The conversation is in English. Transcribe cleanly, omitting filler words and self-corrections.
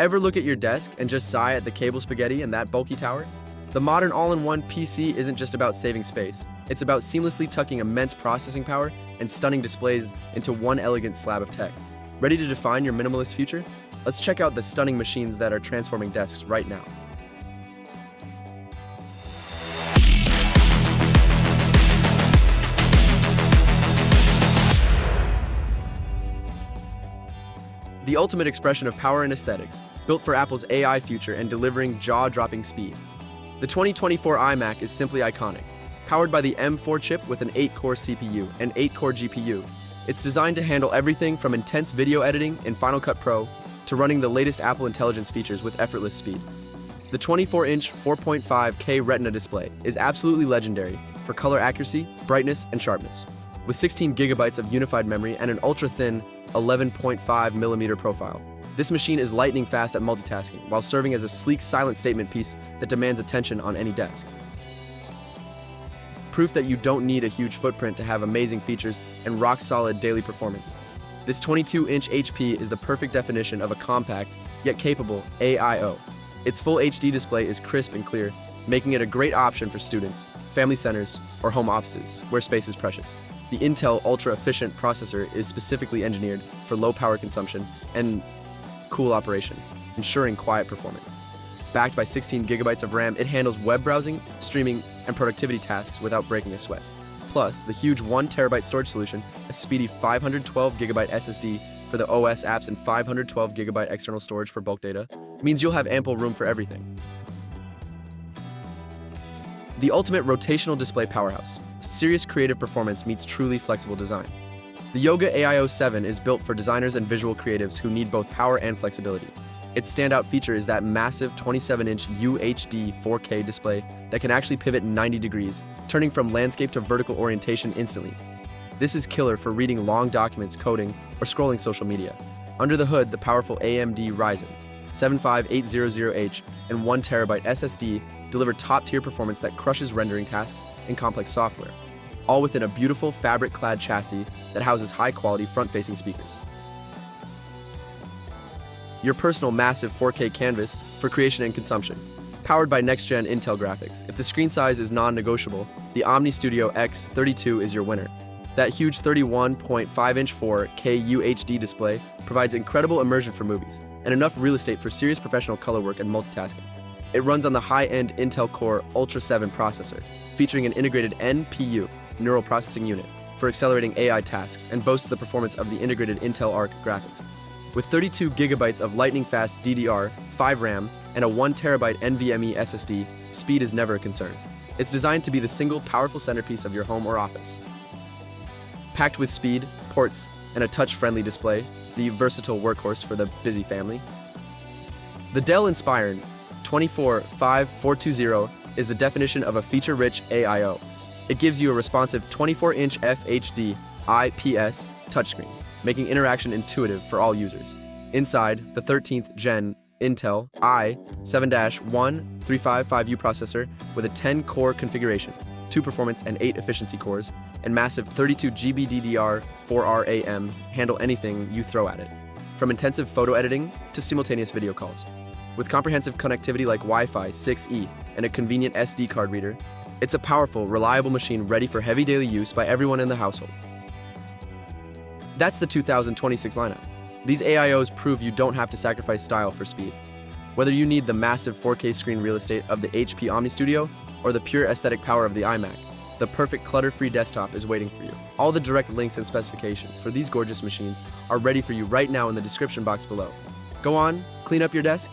Ever look at your desk and just sigh at the cable spaghetti and that bulky tower? The modern all-in-one PC isn't just about saving space. It's about seamlessly tucking immense processing power and stunning displays into one elegant slab of tech. Ready to define your minimalist future? Let's check out the stunning machines that are transforming desks right now. The ultimate expression of power and aesthetics, built for Apple's AI future and delivering jaw-dropping speed. The 2024 iMac is simply iconic. Powered by the M4 chip with an 8-core CPU and 8-core GPU, it's designed to handle everything from intense video editing in Final Cut Pro to running the latest Apple Intelligence features with effortless speed. The 24-inch 4.5K Retina display is absolutely legendary for color accuracy, brightness, and sharpness. With 16 gigabytes of unified memory and an ultra-thin 11.5mm profile, this machine is lightning fast at multitasking while serving as a sleek silent statement piece that demands attention on any desk. Proof that you don't need a huge footprint to have amazing features and rock-solid daily performance. This 22-inch HP is the perfect definition of a compact, yet capable AIO. Its full HD display is crisp and clear, making it a great option for students, family centers, or home offices, where space is precious. The Intel ultra-efficient processor is specifically engineered for low power consumption and cool operation, ensuring quiet performance. Backed by 16 gigabytes of RAM, it handles web browsing, streaming, and productivity tasks without breaking a sweat. Plus, the huge 1TB storage solution, a speedy 512GB SSD for the OS apps and 512GB external storage for bulk data, means you'll have ample room for everything. The ultimate rotational display powerhouse. Serious creative performance meets truly flexible design. The Yoga AIO 7 is built for designers and visual creatives who need both power and flexibility. Its standout feature is that massive 27-inch UHD 4K display that can actually pivot 90 degrees, turning from landscape to vertical orientation instantly. This is killer for reading long documents, coding, or scrolling social media. Under the hood, the powerful AMD Ryzen 75800H and 1TB SSD deliver top-tier performance that crushes rendering tasks in complex software, all within a beautiful fabric-clad chassis that houses high-quality front-facing speakers. Your personal massive 4K canvas for creation and consumption. Powered by next-gen Intel graphics. If the screen size is non-negotiable, the Omni Studio X32 is your winner. That huge 31.5-inch 4K UHD display provides incredible immersion for movies, and enough real estate for serious professional color work and multitasking. It runs on the high-end Intel Core Ultra 7 processor, featuring an integrated NPU, neural processing unit, for accelerating AI tasks, and boasts the performance of the integrated Intel Arc graphics. With 32 gigabytes of lightning-fast DDR5 RAM and a 1TB NVMe SSD, speed is never a concern. It's designed to be the single powerful centerpiece of your home or office. Packed with speed, ports, and a touch-friendly display, the versatile workhorse for the busy family. The Dell Inspiron 245-420 is the definition of a feature-rich AIO. It gives you a responsive 24-inch FHD IPS touchscreen, making interaction intuitive for all users. Inside, the 13th Gen Intel i7-1355U processor with a 10-core configuration, 2 performance and 8 efficiency cores, and massive 32GB DDR4 RAM handle anything you throw at it, from intensive photo editing to simultaneous video calls. With comprehensive connectivity like Wi-Fi 6E and a convenient SD card reader, it's a powerful, reliable machine ready for heavy daily use by everyone in the household. That's the 2026 lineup. These AIOs prove you don't have to sacrifice style for speed. Whether you need the massive 4K screen real estate of the HP Omni Studio or the pure aesthetic power of the iMac, the perfect clutter-free desktop is waiting for you. All the direct links and specifications for these gorgeous machines are ready for you right now in the description box below. Go on, clean up your desk,